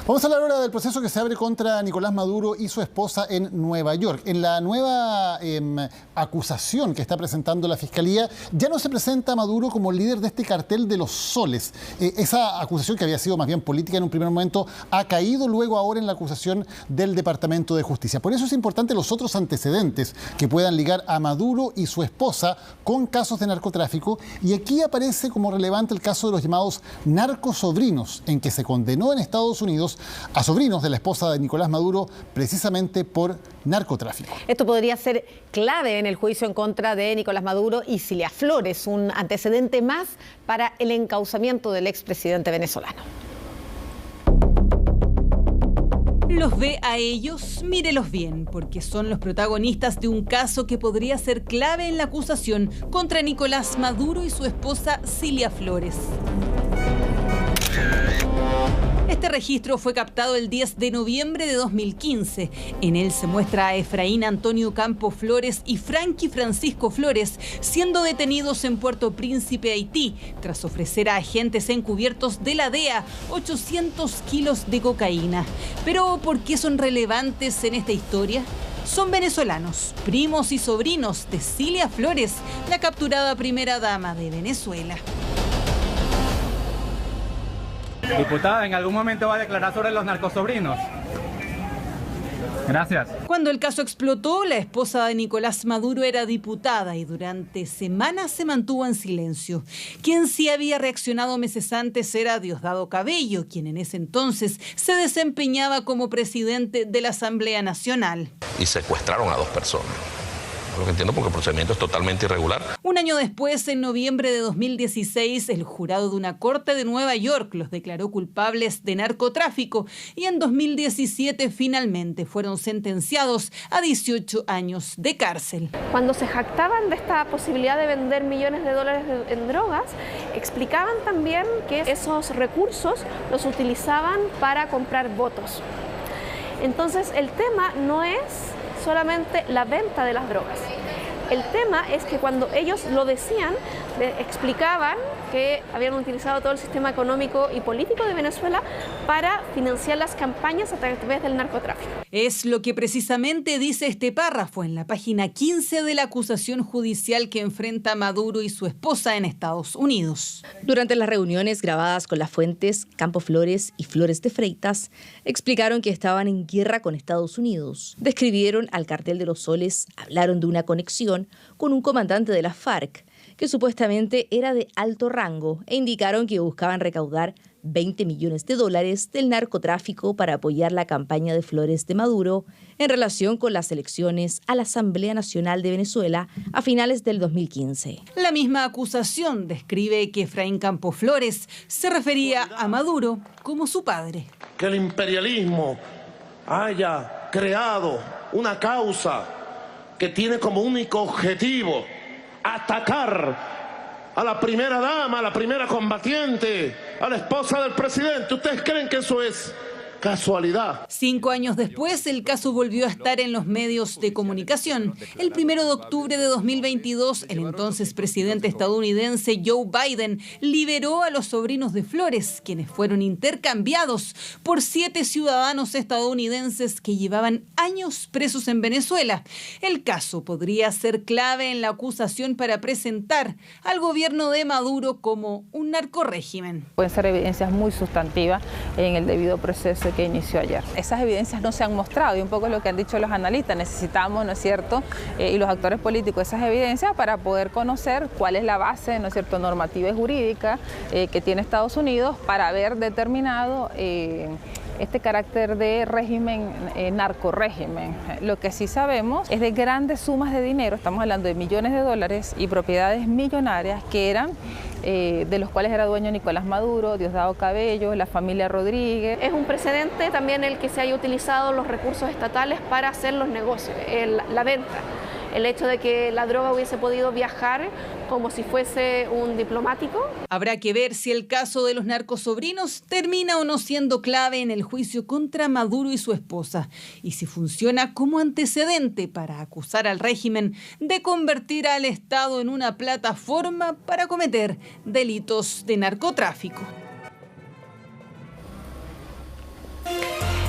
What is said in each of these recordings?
Vamos a hablar ahora del proceso que se abre contra Nicolás Maduro y su esposa en Nueva York. En la nueva acusación que está presentando la Fiscalía, ya no se presenta a Maduro como líder de este cartel de los soles. Esa acusación, que había sido más bien política en un primer momento, ha caído luego ahora en la acusación del Departamento de Justicia. Por eso es importante los otros antecedentes que puedan ligar a Maduro y su esposa con casos de narcotráfico. Y aquí aparece como relevante el caso de los llamados narcosobrinos, en que se condenó en Estados Unidos a sobrinos de la esposa de Nicolás Maduro precisamente por narcotráfico. Esto podría ser clave en el juicio en contra de Nicolás Maduro y Cilia Flores, un antecedente más para el encauzamiento del expresidente venezolano. Los ve a ellos, mírelos bien, porque son los protagonistas de un caso que podría ser clave en la acusación contra Nicolás Maduro y su esposa Cilia Flores. Este registro fue captado el 10 de noviembre de 2015. En él se muestra a Efraín Antonio Campo Flores y Frankie Francisco Flores siendo detenidos en Puerto Príncipe, Haití, tras ofrecer a agentes encubiertos de la DEA 800 kilos de cocaína. Pero ¿por qué son relevantes en esta historia? Son venezolanos, primos y sobrinos de Cilia Flores, la capturada primera dama de Venezuela. Diputada, ¿en algún momento va a declarar sobre los narcosobrinos? Gracias. Cuando el caso explotó, la esposa de Nicolás Maduro era diputada y durante semanas se mantuvo en silencio. Quien sí había reaccionado meses antes era Diosdado Cabello, quien en ese entonces se desempeñaba como presidente de la Asamblea Nacional. Y secuestraron a 2 personas. Lo que entiendo, porque el procedimiento es totalmente irregular. Un año después, en noviembre de 2016, el jurado de una corte de Nueva York los declaró culpables de narcotráfico y en 2017 finalmente fueron sentenciados a 18 años de cárcel. Cuando se jactaban de esta posibilidad de vender millones de dólares en drogas, explicaban también que esos recursos los utilizaban para comprar votos. Entonces, el tema no es solamente la venta de las drogas. El tema es que cuando ellos lo decían, explicaban que habían utilizado todo el sistema económico y político de Venezuela para financiar las campañas a través del narcotráfico. Es lo que precisamente dice este párrafo en la página 15 de la acusación judicial que enfrenta a Maduro y su esposa en Estados Unidos. Durante las reuniones grabadas con las fuentes Campo Flores y Flores de Freitas, explicaron que estaban en guerra con Estados Unidos. Describieron al cartel de los soles, hablaron de una conexión con un comandante de las FARC, que supuestamente era de alto rango, e indicaron que buscaban recaudar 20 millones de dólares del narcotráfico para apoyar la campaña de Flores de Maduro en relación con las elecciones a la Asamblea Nacional de Venezuela a finales del 2015. La misma acusación describe que Efraín Campo Flores se refería a Maduro como su padre. Que el imperialismo haya creado una causa que tiene como único objetivo atacar a la primera dama, a la primera combatiente, a la esposa del presidente. ¿Ustedes creen que eso es casualidad? 5 años después, el caso volvió a estar en los medios de comunicación. El 1 de octubre de 2022, el entonces presidente estadounidense Joe Biden liberó a los sobrinos de Flores, quienes fueron intercambiados por 7 ciudadanos estadounidenses que llevaban años presos en Venezuela. El caso podría ser clave en la acusación para presentar al gobierno de Maduro como un narcorrégimen. Pueden ser evidencias muy sustantivas en el debido proceso que inició ayer. Esas evidencias no se han mostrado y un poco lo que han dicho los analistas, necesitamos, ¿no es cierto?, y los actores políticos, esas evidencias para poder conocer cuál es la base, ¿no es cierto?, normativa y jurídica que tiene Estados Unidos para haber determinado este carácter de régimen, narcorrégimen. Lo que sí sabemos es de grandes sumas de dinero, estamos hablando de millones de dólares y propiedades millonarias que eran de los cuales era dueño Nicolás Maduro, Diosdado Cabello, la familia Rodríguez. Es un precedente también el que se haya utilizado los recursos estatales para hacer los negocios, la venta. El hecho de que la droga hubiese podido viajar como si fuese un diplomático. Habrá que ver si el caso de los narcosobrinos termina o no siendo clave en el juicio contra Maduro y su esposa, y si funciona como antecedente para acusar al régimen de convertir al Estado en una plataforma para cometer delitos de narcotráfico.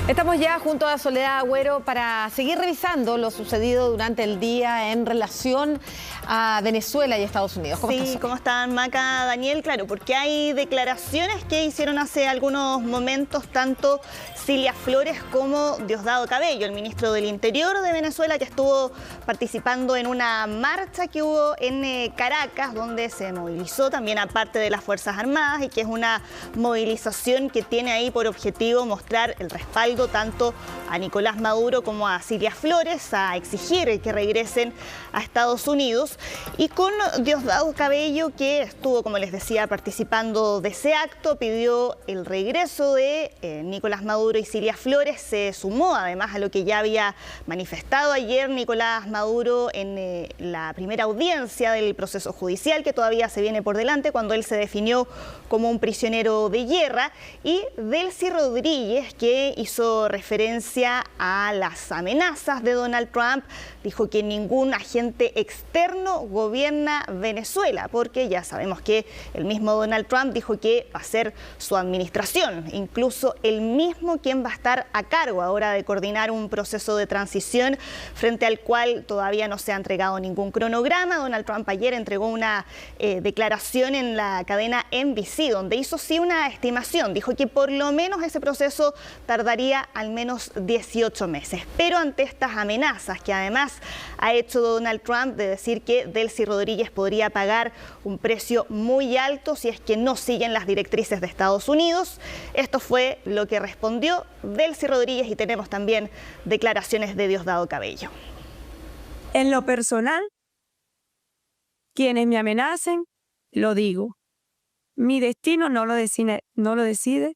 Estamos ya junto a Soledad Agüero para seguir revisando lo sucedido durante el día en relación a Venezuela y Estados Unidos. ¿Cómo estás? ¿Cómo están, Maca, Daniel? Claro, porque hay declaraciones que hicieron hace algunos momentos tanto Cilia Flores como Diosdado Cabello, el ministro del Interior de Venezuela, que estuvo participando en una marcha que hubo en Caracas, donde se movilizó también a parte de las Fuerzas Armadas y que es una movilización que tiene ahí por objetivo mostrar el respaldo tanto a Nicolás Maduro como a Cilia Flores, a exigir que regresen a Estados Unidos, y con Diosdado Cabello, que estuvo, como les decía, participando de ese acto, pidió el regreso de Nicolás Maduro y Cilia Flores. Se sumó además a lo que ya había manifestado ayer Nicolás Maduro en la primera audiencia del proceso judicial, que todavía se viene por delante, cuando él se definió como un prisionero de guerra, y Delcy Rodríguez, que hizo referencia a las amenazas de Donald Trump, dijo que ningún agente externo gobierna Venezuela, porque ya sabemos que el mismo Donald Trump dijo que va a ser su administración, incluso el mismo quien va a estar a cargo ahora de coordinar un proceso de transición frente al cual todavía no se ha entregado ningún cronograma. Donald Trump ayer entregó una declaración en la cadena NBC, donde hizo sí una estimación, dijo que por lo menos ese proceso tardaría al menos 18 meses. Pero ante estas amenazas que además ha hecho Donald Trump de decir que Delcy Rodríguez podría pagar un precio muy alto si es que no siguen las directrices de Estados Unidos, esto fue lo que respondió Delcy Rodríguez, y tenemos también declaraciones de Diosdado Cabello. En lo personal, quienes me amenacen, lo digo. Mi destino no lo decide,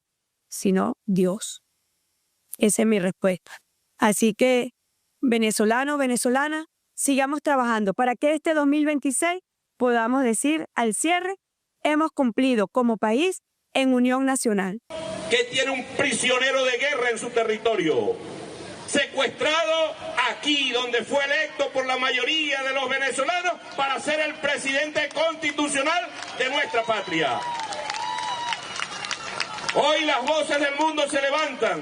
sino Dios. Esa es mi respuesta. Así que, venezolano, venezolana, sigamos trabajando para que este 2026 podamos decir al cierre, hemos cumplido como país en unión nacional. Que tiene un prisionero de guerra en su territorio, secuestrado aquí donde fue electo por la mayoría de los venezolanos para ser el presidente constitucional de nuestra patria. Hoy las voces del mundo se levantan,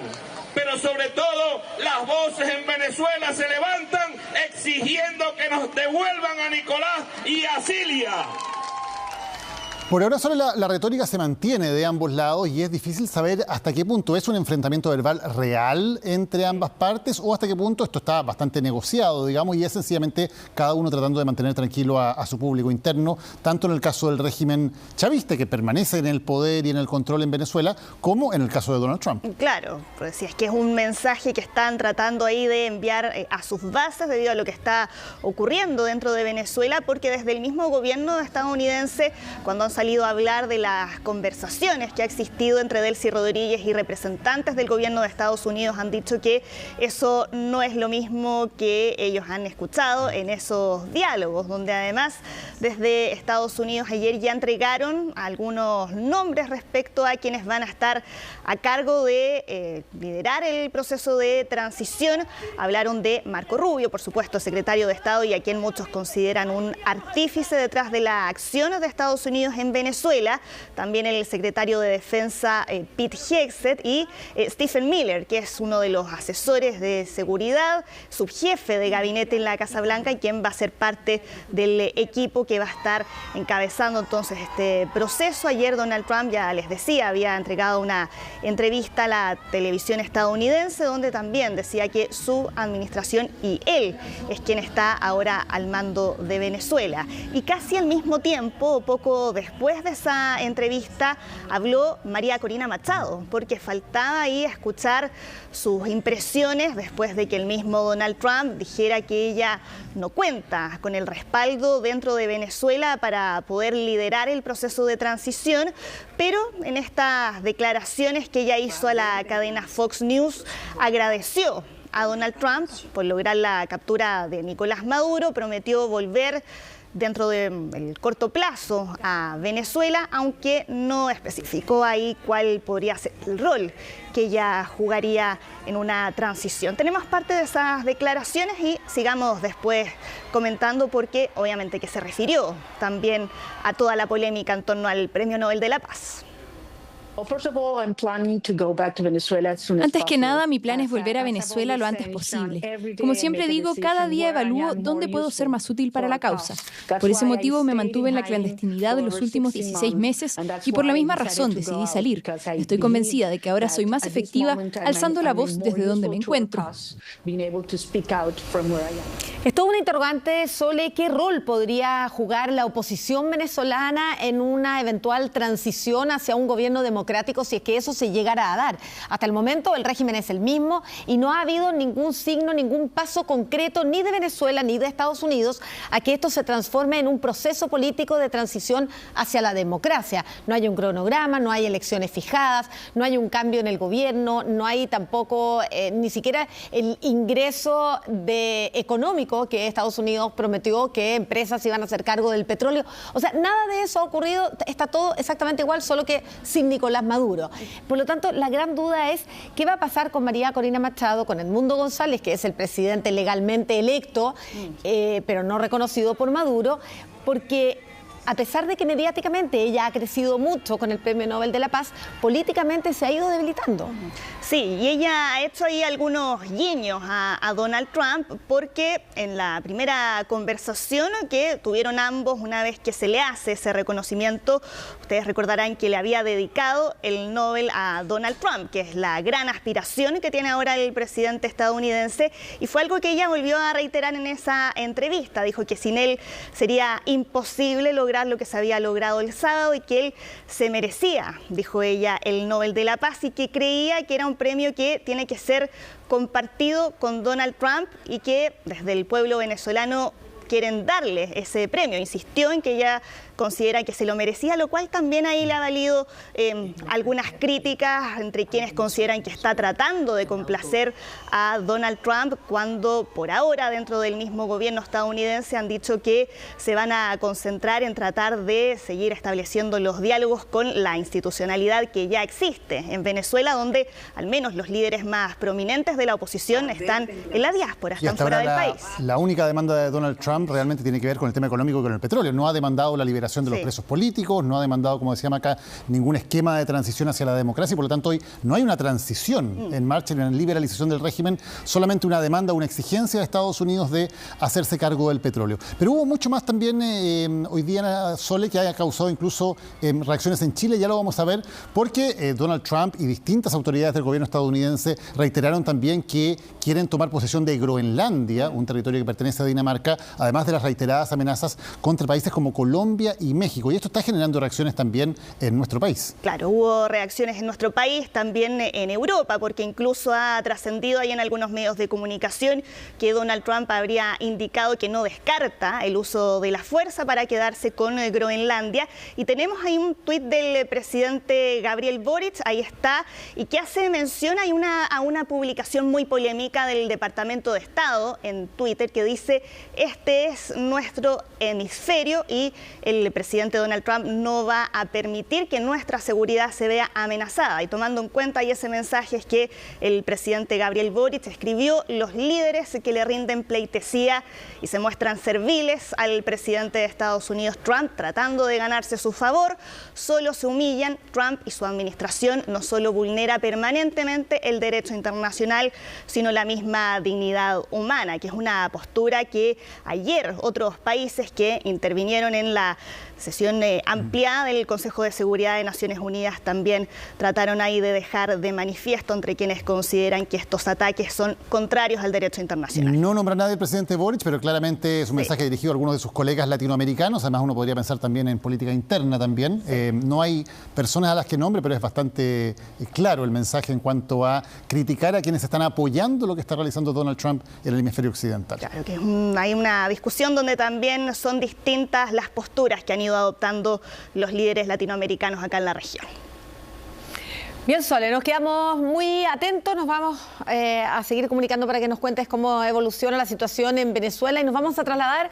pero sobre todo las voces en Venezuela se levantan exigiendo que nos devuelvan a Nicolás y a Cilia. Por ahora solo la retórica se mantiene de ambos lados y es difícil saber hasta qué punto es un enfrentamiento verbal real entre ambas partes o hasta qué punto esto está bastante negociado, digamos, y es sencillamente cada uno tratando de mantener tranquilo a su público interno, tanto en el caso del régimen chavista, que permanece en el poder y en el control en Venezuela, como en el caso de Donald Trump. Claro, pues si es que es un mensaje que están tratando ahí de enviar a sus bases debido a lo que está ocurriendo dentro de Venezuela, porque desde el mismo gobierno estadounidense, cuando han salido a hablar de las conversaciones que ha existido entre Delcy Rodríguez y representantes del gobierno de Estados Unidos, han dicho que eso no es lo mismo que ellos han escuchado en esos diálogos, donde además desde Estados Unidos ayer ya entregaron algunos nombres respecto a quienes van a estar a cargo de liderar el proceso de transición. Hablaron de Marco Rubio, por supuesto, secretario de Estado y a quien muchos consideran un artífice detrás de la acción de Estados Unidos en Venezuela, también el secretario de Defensa Pete Hegseth y Stephen Miller, que es uno de los asesores de seguridad, subjefe de gabinete en la Casa Blanca y quien va a ser parte del equipo que va a estar encabezando entonces este proceso. Ayer Donald Trump, ya les decía, había entregado una entrevista a la televisión estadounidense donde también decía que su administración y él es quien está ahora al mando de Venezuela. Y casi al mismo tiempo, poco después de esa entrevista, habló María Corina Machado, porque faltaba ahí escuchar sus impresiones después de que el mismo Donald Trump dijera que ella no cuenta con el respaldo dentro de Venezuela para poder liderar el proceso de transición, pero en estas declaraciones que ella hizo a la cadena Fox News agradeció a Donald Trump por lograr la captura de Nicolás Maduro, prometió volver dentro del corto plazo a Venezuela, aunque no especificó ahí cuál podría ser el rol que ella jugaría en una transición. Tenemos parte de esas declaraciones y sigamos después comentando porque obviamente que se refirió también a toda la polémica en torno al Premio Nobel de la Paz. Antes que nada, mi plan es volver a Venezuela lo antes posible. Como siempre digo, cada día evalúo dónde puedo ser más útil para la causa. Por ese motivo me mantuve en la clandestinidad de los últimos 16 meses y por la misma razón decidí salir. Estoy convencida de que ahora soy más efectiva alzando la voz desde donde me encuentro. Es todo un interrogante, Sole, ¿qué rol podría jugar la oposición venezolana en una eventual transición hacia un gobierno democrático si es que eso se llegara a dar? Hasta el momento el régimen es el mismo y no ha habido ningún signo, ningún paso concreto ni de Venezuela ni de Estados Unidos a que esto se transforme en un proceso político de transición hacia la democracia. No hay un cronograma, no hay elecciones fijadas, no hay un cambio en el gobierno, no hay tampoco ni siquiera el ingreso económico que Estados Unidos prometió que empresas iban a hacer cargo del petróleo. O sea, nada de eso ha ocurrido, está todo exactamente igual, solo que sin Nicolás Maduro. Por lo tanto, la gran duda es qué va a pasar con María Corina Machado, con Edmundo González, que es el presidente legalmente electo, pero no reconocido por Maduro, porque a pesar de que mediáticamente ella ha crecido mucho con el Premio Nobel de la Paz, políticamente se ha ido debilitando. Sí, y ella ha hecho ahí algunos guiños a Donald Trump porque en la primera conversación que tuvieron ambos, una vez que se le hace ese reconocimiento, ustedes recordarán que le había dedicado el Nobel a Donald Trump, que es la gran aspiración que tiene ahora el presidente estadounidense, y fue algo que ella volvió a reiterar en esa entrevista. Dijo que sin él sería imposible lograr lo que se había logrado el sábado y que él se merecía, dijo ella, el Nobel de la Paz y que creía que era un premio que tiene que ser compartido con Donald Trump y que desde el pueblo venezolano quieren darle ese premio. Insistió en que ella considera que se lo merecía, lo cual también ahí le ha valido algunas críticas entre quienes consideran que está tratando de complacer a Donald Trump cuando por ahora dentro del mismo gobierno estadounidense han dicho que se van a concentrar en tratar de seguir estableciendo los diálogos con la institucionalidad que ya existe en Venezuela, donde al menos los líderes más prominentes de la oposición están en la diáspora, están fuera del país. La única demanda de Donald Trump realmente tiene que ver con el tema económico y con el petróleo. No ha demandado la liberación de los presos políticos, no ha demandado, como decía Maca, ningún esquema de transición hacia la democracia y por lo tanto hoy no hay una transición en marcha ni una liberalización del régimen, solamente una demanda, una exigencia de Estados Unidos de hacerse cargo del petróleo. Pero hubo mucho más también hoy día, Sole, que haya causado incluso reacciones en Chile, ya lo vamos a ver, porque Donald Trump y distintas autoridades del gobierno estadounidense reiteraron también que quieren tomar posesión de Groenlandia, un territorio que pertenece a Dinamarca, además de las reiteradas amenazas contra países como Colombia y México. Y esto está generando reacciones también en nuestro país. Claro, hubo reacciones en nuestro país, también en Europa, porque incluso ha trascendido ahí en algunos medios de comunicación que Donald Trump habría indicado que no descarta el uso de la fuerza para quedarse con Groenlandia. Y tenemos ahí un tuit del presidente Gabriel Boric, ahí está, y que hace mención a una publicación muy polémica del Departamento de Estado en Twitter que dice: este es nuestro hemisferio y el presidente Donald Trump no va a permitir que nuestra seguridad se vea amenazada. Y tomando en cuenta y ese mensaje es que el presidente Gabriel Boric escribió: los líderes que le rinden pleitesía y se muestran serviles al presidente de Estados Unidos, Trump, tratando de ganarse su favor, solo se humillan. Trump y su administración no solo vulnera permanentemente el derecho internacional, sino la misma dignidad humana, que es una postura que ayer otros países que intervinieron en la sesión ampliada del Consejo de Seguridad de Naciones Unidas también trataron ahí de dejar de manifiesto entre quienes consideran que estos ataques son contrarios al derecho internacional. No nombra nadie el presidente Boric, pero claramente es un mensaje dirigido a algunos de sus colegas latinoamericanos. Además, uno podría pensar también en política interna también. No hay personas a las que nombre, pero es bastante claro el mensaje en cuanto a criticar a quienes están apoyando lo que está realizando Donald Trump en el hemisferio occidental. Claro que hay una discusión donde también son distintas las posturas que han ido adoptando los líderes latinoamericanos acá en la región. Bien, Sole, nos quedamos muy atentos, nos vamos a seguir comunicando para que nos cuentes cómo evoluciona la situación en Venezuela y nos vamos a trasladar